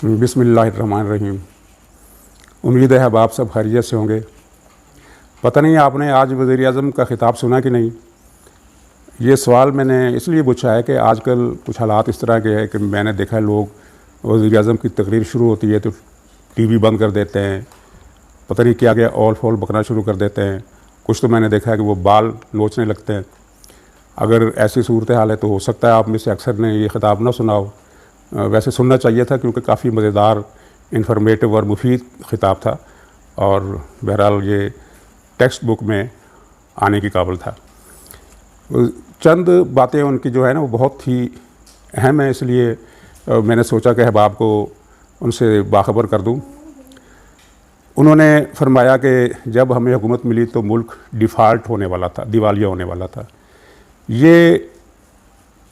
बिस्मिल्लाहिर्रहमानिर्रहीम। उम्मीद है अब आप सब खैरियत से होंगे। पता नहीं आपने आज वज़ीर-ए-आज़म का ख़िताब सुना कि नहीं। ये सवाल मैंने इसलिए पूछा है कि आजकल कुछ हालात इस तरह के हैं कि मैंने देखा है लोग वज़ीर-ए-आज़म की तकरीर शुरू होती है तो टीवी बंद कर देते हैं, पता नहीं क्या क्या औल फौल बकना शुरू कर देते हैं। कुछ तो मैंने देखा है कि वो बाल नोचने लगते हैं। अगर ऐसी सूरत हाल है तो हो सकता है आप में से अक्सर ने ये ख़िताब ना सुना हो। वैसे सुनना चाहिए था क्योंकि काफ़ी मज़ेदार, इन्फॉर्मेटिव और मुफीद ख़िताब था और बहरहाल ये टेक्स्ट बुक में आने की काबिल था। चंद बातें उनकी जो है ना वो बहुत ही अहम है, इसलिए मैंने सोचा कि अहबाब को उनसे बाखबर कर दूं। उन्होंने फरमाया कि जब हमें हुकूमत मिली तो मुल्क डिफ़ाल्ट होने वाला था, दिवालिया होने वाला था। ये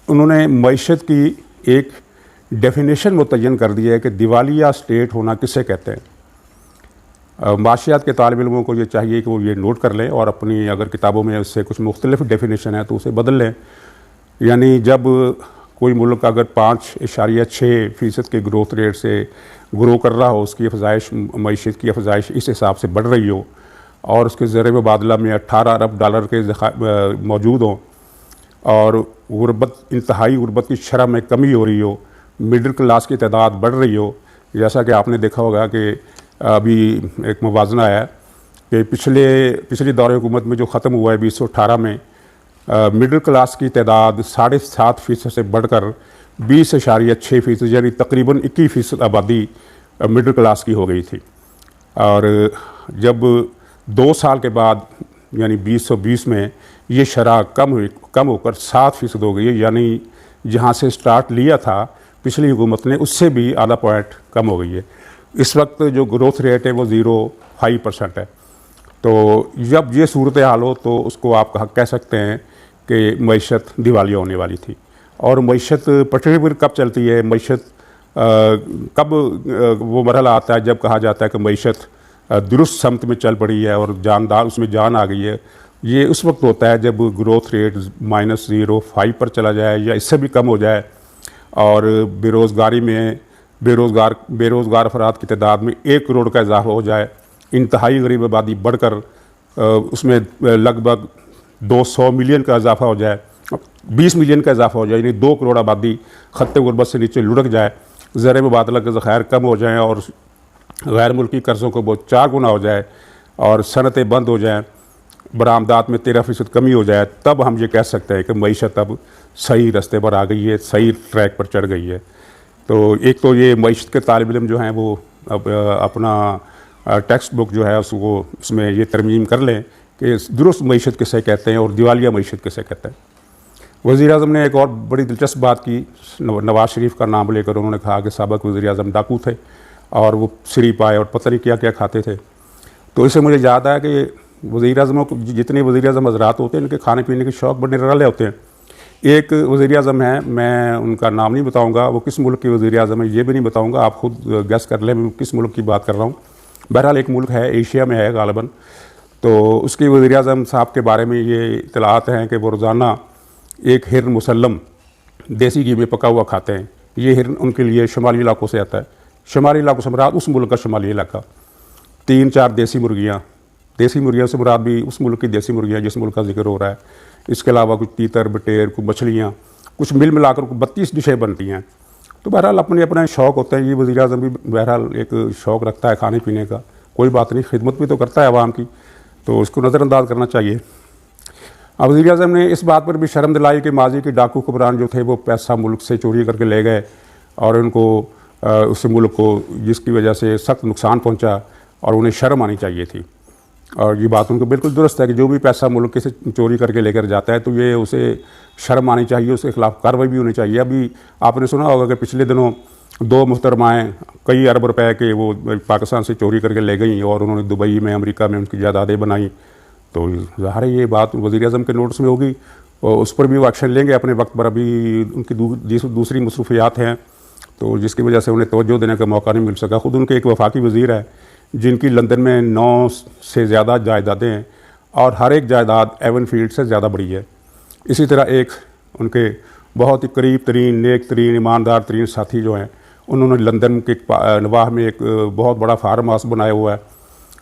उन्होंने मईशत की एक डेफिनेशन मुतय्यन कर दी है कि दिवालिया स्टेट होना किसे कहते हैं। माशियात के तालिब इल्मों को ये चाहिए कि वो ये नोट कर लें और अपनी अगर किताबों में उससे कुछ मुख्तलिफ डेफिनेशन है तो उसे बदल लें। यानी जब कोई मुल्क अगर 5.6% के ग्रोथ रेट से ग्रो कर रहा हो, उसकी अफजाइश, मईशत की अफजाइश इस हिसाब से बढ़ रही हो और उसके ज़र मुबादला में 18 अरब डॉलर के मौजूद हों और गुर्बत, इंतहाई गुर्बत की शरह में कमी हो रही हो, मिडिल क्लास की तादाद बढ़ रही हो। जैसा कि आपने देखा होगा कि अभी एक मुवाजना है कि पिछले दौरे हुकूमत में जो ख़त्म हुआ है 2018 में, मिडिल क्लास की तादाद 7.5% से बढ़कर 20.6% यानी तकरीबन 21% आबादी मिडिल क्लास की हो गई थी। और जब 2 साल के बाद यानी 2020 में ये शरह कम होकर 7% हो गई है, यानी जहाँ से स्टार्ट लिया था पिछली हुकूमत ने उससे भी आधा पॉइंट कम हो गई है। इस वक्त जो ग्रोथ रेट है वो 0.5% है। तो जब ये सूरत हाल हो तो उसको आप कह सकते हैं कि मईशत दिवालिया होने वाली थी। और मईशत पटरी पर कब चलती है, मईशत कब वो मरहला आता है जब कहा जाता है कि मईशत दुरुस्त समत में चल पड़ी है और जानदार उसमें जान आ गई है। ये उस वक्त होता है जब ग्रोथ रेट -0.5 पर चला जाए या इससे भी कम हो जाए और बेरोज़गारी में बेरोज़गार अफराद की तादाद में 1 करोड़ का इजाफा हो जाए, इंतहाई गरीब आबादी बढ़कर उसमें लगभग 200 मिलियन का इजाफा हो जाए, 20 मिलियन का इजाफा हो जाए, यानी 2 करोड़ आबादी खत्ते गुरबत से नीचे लुढ़क जाए, ज़र मुबादला के ज़खायर कम हो जाएँ और गैर मुल्की कर्ज़ों को वो 4 गुना हो जाए और सनतें बंद हो जाएँ, बरामदात में 13% कमी हो जाए, तब हम ये कह सकते हैं कि मईशत अब सही रास्ते पर आ गई है, सही ट्रैक पर चढ़ गई है। तो एक तो ये मईशत के तालिब इल्म जो हैं वो अब अपना टेक्स्ट बुक जो है उसमें ये तरमीम कर लें कि दुरुस्त मईशत किसे कहते हैं और दिवालिया मईशत किसे कहते हैं। वज़ीर-ए-आज़म ने एक और बड़ी दिलचस्प बात की, नवाज़ शरीफ का नाम लेकर उन्होंने कहा कि साबिक़ वज़ीर-ए-आज़म डाकू थे और वो सिरी पाए और पता नहीं क्या क्या खाते थे। तो इससे मुझे याद आया कि वज़ीर-ए-आज़मों को, जितने वज़ीर-ए-आज़म हज़रात होते हैं, इनके खाने पीने के शौक़ बड़े निराले होते हैं। एक वज़ीर-ए-आज़म है, मैं उनका नाम नहीं बताऊंगा, वो किस मुल्क के वज़ीर-ए-आज़म है ये भी नहीं बताऊंगा, आप खुद गेस कर लें मैं किस मुल्क की बात कर रहा हूँ। बहरहाल एक मुल्क है, एशिया में है गालिबन। तो उसके वज़ीर-ए-आज़म साहब के बारे में ये इतलात हैं कि वो रोज़ाना एक हिरन मुसल्लम देसी घी में पका हुआ खाते हैं। ये हिरन उनके लिए शुमाली इलाकों से आता है। शुमाली इलाकों से मुराद उस मुल्क का शुमाली इलाका। 3-4 देसी मुर्गियाँ से मुराद भी उस मुल्क की देसी मुर्गियाँ जिस मुल्क का जिक्र हो रहा है। इसके अलावा कुछ तीतर, बटेर, कुछ मछलियाँ, कुछ मिल मिलाकर 32 डिशें बनती हैं। तो बहरहाल अपने अपने शौक़ होते हैं। ये वज़ीर-ए-आज़म भी बहरहाल एक शौक़ रखता है खाने पीने का, कोई बात नहीं, खिदमत भी तो करता है आवाम की, तो उसको नज़रअंदाज करना चाहिए। अब वज़ीर-ए-आज़म ने इस बात पर भी शर्म दिलाई कि माजी के डाकू हुक्मरान जो थे वो पैसा मुल्क से चोरी करके ले गए और उनको उस मुल्क को जिसकी वजह से सख्त नुकसान पहुँचा और उन्हें शर्म आनी चाहिए थी। और ये बात उनको बिल्कुल दुरुस्त है कि जो भी पैसा मुल्क से चोरी करके लेकर जाता है तो ये उसे शर्म आनी चाहिए, उसके खिलाफ कार्रवाई भी होनी चाहिए। अभी आपने सुना होगा कि पिछले दिनों 2 मुहतरमाएँ कई अरब रुपए के वो पाकिस्तान से चोरी करके ले गई और उन्होंने दुबई में, अमेरिका में उनकी जायदादें बनाई। तो ज़ाहिर है ये बात वज़ीर-ए-आज़म के नोटिस में होगी और उस पर भी वो एक्शन लेंगे अपने वक्त पर। अभी उनकी दूसरी मसरूफियात हैं तो जिसकी वजह से उन्हें तवज्जो देने का मौका नहीं मिल सका। ख़ुद उनके एक वफाकी वज़ीर है जिनकी लंदन में 9 से ज़्यादा जायदादें हैं और हर एक जायदाद एवन फील्ड से ज़्यादा बड़ी है। इसी तरह एक उनके बहुत ही करीब तरीन, नेक तरीन, ईमानदार तरीन साथी जो हैं उन्होंने लंदन के नवाह में एक बहुत बड़ा फार्म हाउस बनाया हुआ है।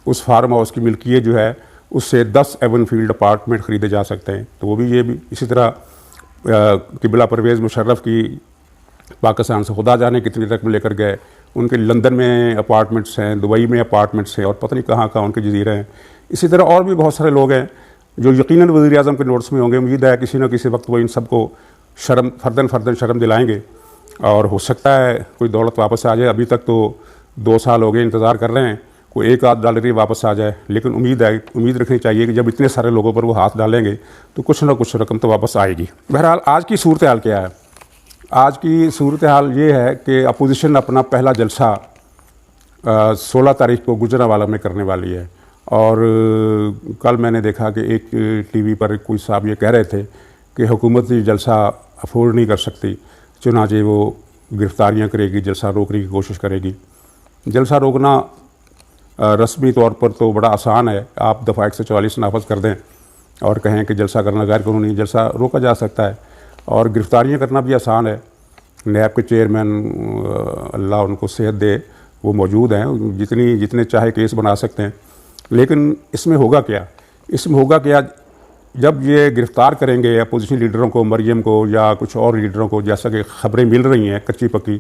उस फार्म हाउस की मिल्कियत जो है उससे 10 एवनफील्ड अपार्टमेंट ख़रीदे जा सकते हैं। तो वो भी ये भी इसी तरह किबला परवेज़ मुशर्रफ की पाकिस्तान से खुदा जाने कितनी रकम लेकर गए, उनके लंदन में अपार्टमेंट्स हैं, दुबई में अपार्टमेंट्स हैं और पता नहीं कहाँ कहाँ उनके जजीरे हैं। इसी तरह और भी बहुत सारे लोग हैं जो यकीनन वज़ीर-ए-आज़म के नोट्स में होंगे। उम्मीद है किसी न किसी वक्त वो इन सबको फर्दन शर्म दिलाएंगे और हो सकता है कोई दौलत वापस आ जाए। अभी तक तो 2 साल हो गए इंतज़ार कर रहे हैं, कोई एक आध डॉलर ही वापस आ जाए, लेकिन उम्मीद रखनी चाहिए कि जब इतने सारे लोगों पर वो हाथ डालेंगे तो कुछ ना कुछ रकम तो वापस आएगी। बहरहाल आज की सूरत हाल क्या है? आज की सूरत हाल ये है कि अपोजिशन अपना पहला जलसा 16 तारीख को गुजरांवाला में करने वाली है। और कल मैंने देखा कि एक टीवी पर कोई साहब ये कह रहे थे कि हुकूमत ये जलसा अफोर्ड नहीं कर सकती, चुनांचे वो गिरफ्तारियाँ करेगी, जलसा रोकने की कोशिश करेगी। जलसा रोकना रस्मी तौर पर तो बड़ा आसान है, आप दफ़ा 144 नाफज कर दें और कहें कि जलसा करना गैर कानूनी, जलसा रोका जा सकता है। और गिरफ्तारियाँ करना भी आसान है। नैब के चेयरमैन अल्लाह उनको सेहत दे वो मौजूद हैं, जितने चाहे केस बना सकते हैं। लेकिन इसमें होगा क्या? जब ये गिरफ़्तार करेंगे अपोजिशन लीडरों को, मरियम को या कुछ और लीडरों को, जैसा कि ख़बरें मिल रही हैं कच्ची पक्की,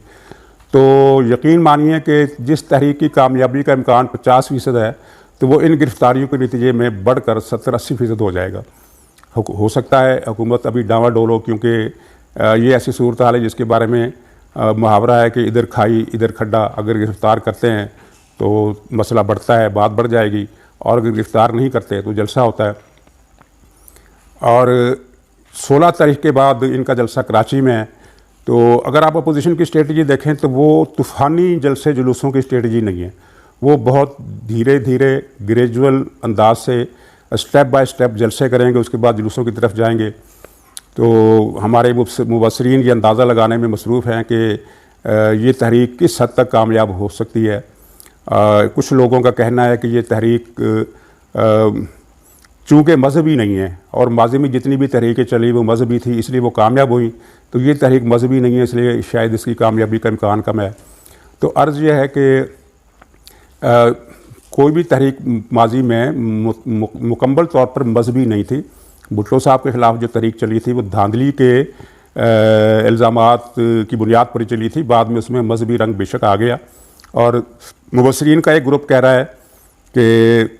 तो यकीन मानिए कि जिस तहरीक की कामयाबी का इम्कान 50% है तो वो इन गिरफ़्तारियों के नतीजे में बढ़कर 70-80% हो जाएगा। हो सकता है हुकूमत अभी डावाडोल हो, क्योंकि ये ऐसी सूरत हाल है जिसके बारे में मुहावरा है कि इधर खाई इधर खड्डा। अगर गिरफ़्तार करते हैं तो मसला बढ़ता है, बात बढ़ जाएगी, और अगर गिरफ़्तार नहीं करते तो जलसा होता है। और 16 तारीख के बाद इनका जलसा कराची में है। तो अगर आप अपोजिशन की स्ट्रेटजी देखें तो वो तूफ़ानी जलसे जुलूसों की स्ट्रेटजी नहीं है। वो बहुत धीरे धीरे ग्रेजुअल अंदाज से स्टेप बाय स्टेप जलसे करेंगे, उसके बाद जुलूसों की तरफ जाएंगे। तो हमारे मुबसरीन ये अंदाज़ा लगाने में मसरूफ़ हैं कि ये तहरीक किस हद तक कामयाब हो सकती है। कुछ लोगों का कहना है कि ये तहरीक चूँकि मजहबी नहीं है और माजी में जितनी भी तहरीकें चली वो मजहबी थी, इसलिए वो कामयाब हुई, तो ये तहरीक मजहबी नहीं है, इसलिए शायद इसकी कामयाबी का इम्कान कम है। तो अर्ज़ यह है कि कोई भी तहरीक माजी में मुकम्मल तौर पर मजहबी नहीं थी। भुट्टो साहब के ख़िलाफ़ जो तहरीक चली थी वो धांधली के इल्ज़ामात की बुनियाद पर चली थी। बाद में उसमें मजहबी रंग बेशक आ गया। और मुबसरीन का एक ग्रुप कह रहा है कि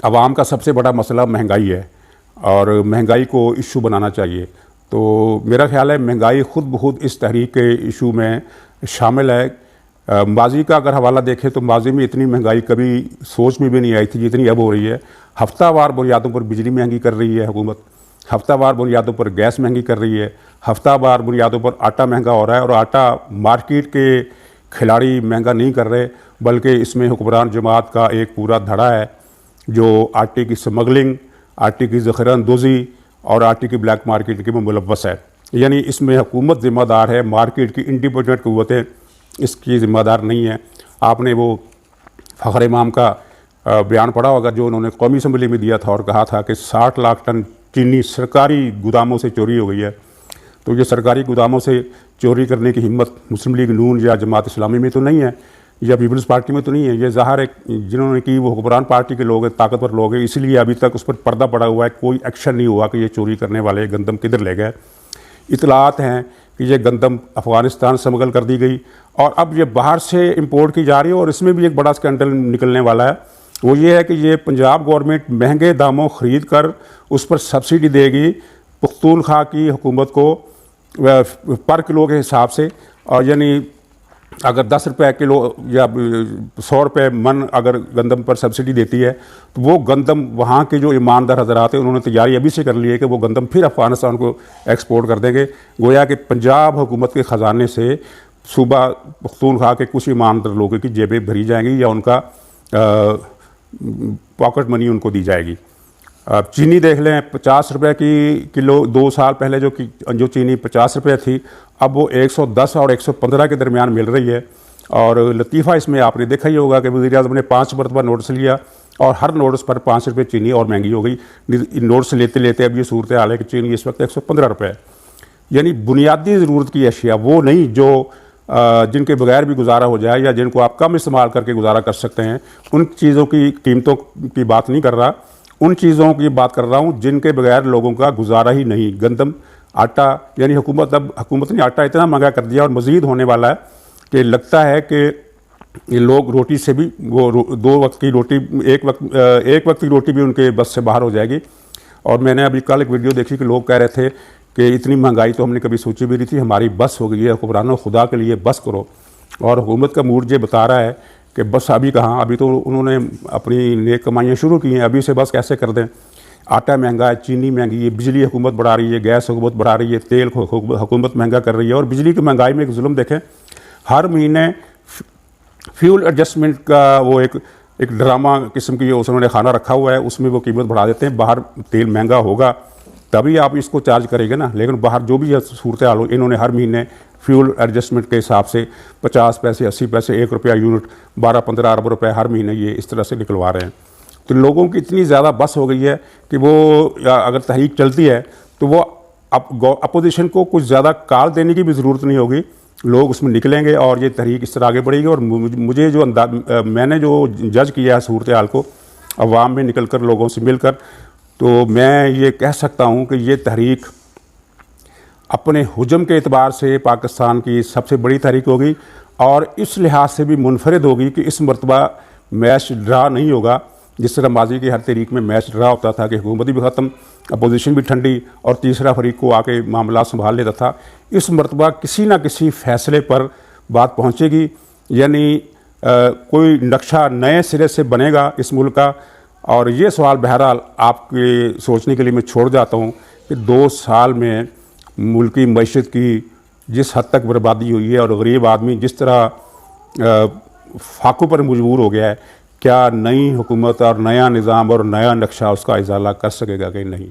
आवाम का सबसे बड़ा मसला महंगाई है और महंगाई को इशू बनाना चाहिए। तो मेरा ख्याल है महंगाई ख़ुद ब खुद इस तहरीक के इशू में शामिल है। माजी का अगर हवाला देखें तो माजी में इतनी महंगाई कभी सोच में भी नहीं आई थी जितनी अब हो रही है। हफ्तावार बुनियादों पर बिजली महंगी कर रही है हुकूमत, हफ्तावार बुनियादों पर गैस महंगी कर रही है, हफ्तावार बुनियादों पर आटा महंगा हो रहा है। और आटा मार्केट के खिलाड़ी महंगा नहीं कर रहे, बल्कि इसमें हुक्मरान जमात का एक पूरा धड़ा है जो आटे की स्मगलिंग, आटे की ज़ख़ीराअंदोज़ी और आटे की ब्लैक मार्केट के में मुलव्वस है। यानी इसमें हुकूमत ज़िम्मेदार है, मार्केट की इंडिपेंडेंट क़ुव्वतें इसकी ज़िम्मेदार नहीं है। आपने वो फ़खर इमाम का बयान पढ़ा होगा जो उन्होंने कौमी असम्बली में दिया था और कहा था कि 60 लाख टन चीनी सरकारी गोदामों से चोरी हो गई है। तो ये सरकारी गोदामों से चोरी करने की हिम्मत मुस्लिम लीग नून या जमात इस्लामी में तो नहीं है या पीपल्स पार्टी में तो नहीं है। ये ज़ाहिर है जिन्होंने की वो हुक्मरान पार्टी के लोग हैं, ताकतवर लोग हैं, इसलिए अभी तक उस पर पर्दा पड़ा हुआ है। कोई एक्शन नहीं हुआ कि ये चोरी करने वाले गंदम किधर ले गए। इतलात हैं कि ये गंदम अफ़गानिस्तान स्मगल कर दी गई और अब ये बाहर से इंपोर्ट की जा रही है। और इसमें भी एक बड़ा स्कैंडल निकलने वाला है, वो ये है कि ये पंजाब गवर्नमेंट महंगे दामों ख़रीद कर उस पर सब्सिडी देगी पुख्तूनख्वा की हुकूमत को पर किलो के हिसाब से। और यानी अगर 10 रुपये किलो या 100 रुपये मन अगर गंदम पर सब्सिडी देती है तो वो गंदम वहाँ के जो ईमानदार हजरात हैं उन्होंने तैयारी अभी से कर ली है कि वो गंदम फिर अफ़गानिस्तान को एक्सपोर्ट कर देंगे। गोया कि पंजाब हुकूमत के ख़जाने से सूबा पख्तूनख्वा के कुछ ईमानदार लोगों की जेबें भरी जाएंगी या उनका पॉकेट मनी उनको दी जाएगी। अब चीनी देख लें, 50 रुपये की किलो 2 साल पहले जो चीनी 50 रुपये थी अब वो 110 और 115 के दरमियान मिल रही है। और लतीफ़ा इसमें आपने देखा ही होगा कि वज़ीर-ए-आज़म ने 5 मरतबा नोटिस लिया और हर नोटिस पर 5 रुपये चीनी और महंगी हो गई। नोटिस लेते लेते अब ये सूरत हाल है कि चीनी इस वक्त 115 रुपये है। यानी बुनियादी ज़रूरत की अशिया वो नहीं जो जिनके बगैर भी गुजारा हो जाए या जिनको आप कम इस्तेमाल करके गुजारा कर सकते हैं, उन चीज़ों की कीमतों की बात नहीं कर रहा, उन चीज़ों की बात कर रहा हूँ जिनके बगैर लोगों का गुजारा ही नहीं। गंदम, आटा, यानी हुकूमत ने आटा इतना महंगा कर दिया और मज़ीद होने वाला है कि लगता है कि ये लोग रोटी से भी, वो 2 वक्त की रोटी, एक वक्त की रोटी भी उनके बस से बाहर हो जाएगी। और मैंने अभी कल एक वीडियो देखी कि लोग कह रहे थे कि इतनी महंगाई तो हमने कभी सोची भी नहीं थी, हमारी बस हो गई है, हुक्मरानों खुदा के लिए बस करो। और हुकूमत का मूड ये बता रहा है कि बस अभी कहाँ, अभी तो उन्होंने अपनी नेक कमाइयाँ शुरू की हैं, अभी से बस कैसे कर दें। आटा महंगा है, चीनी महंगी है, बिजली हुकूमत बढ़ा रही है, गैस हुकूमत बढ़ा रही है, तेल हुकूमत महंगा कर रही है। और बिजली की महंगाई में एक जुल्म देखें, हर महीने फ्यूल एडजस्टमेंट का वो एक ड्रामा किस्म की उन्होंने खाना रखा हुआ है, उसमें वो कीमत बढ़ा देते हैं। बाहर तेल महंगा होगा तभी आप इसको चार्ज करेंगे ना, लेकिन बाहर जो भी सूरत हाल हो, इन्होंने हर महीने फ्यूल एडजस्टमेंट के हिसाब से 50 पैसे, 80 पैसे, 1 रुपया यूनिट, 12-15 अरब रुपए हर महीने ये इस तरह से निकलवा रहे हैं। तो लोगों की इतनी ज़्यादा बस हो गई है कि वो अगर तहरीक चलती है तो वो अपोजिशन को कुछ ज़्यादा काल देने की भी ज़रूरत नहीं होगी, लोग उसमें निकलेंगे और ये तहरीक इस तरह आगे बढ़ेगी। और मुझे जो मैंने जो जज किया है सूरत हाल को अवाम में निकल कर, लोगों से मिलकर, तो मैं ये कह सकता हूँ कि ये तहरीक अपने हुजम के एतबार से पाकिस्तान की सबसे बड़ी तहरीक होगी और इस लिहाज से भी मुनफरिद होगी कि इस मरतबा मैच ड्रा नहीं होगा, जिस तरह माजी की हर तहरीक में मैच ड्रा होता था कि हुकूमत भी ख़त्म, अपोजिशन भी ठंडी और तीसरा फरीक को आके मामला संभाल लेता था। इस मरतबा किसी न किसी फ़ैसले पर बात पहुँचेगी, यानी कोई नक्शा नए सिरे से बनेगा इस मुल्क का। और ये सवाल बहरहाल आपके सोचने के लिए मैं छोड़ जाता हूँ कि 2 साल में मुल्क की मईशत की जिस हद तक बर्बादी हुई है और गरीब आदमी जिस तरह फाकों पर मजबूर हो गया है, क्या नई हुकूमत और नया निज़ाम और नया नक्शा उसका इजाला कर सकेगा कि नहीं।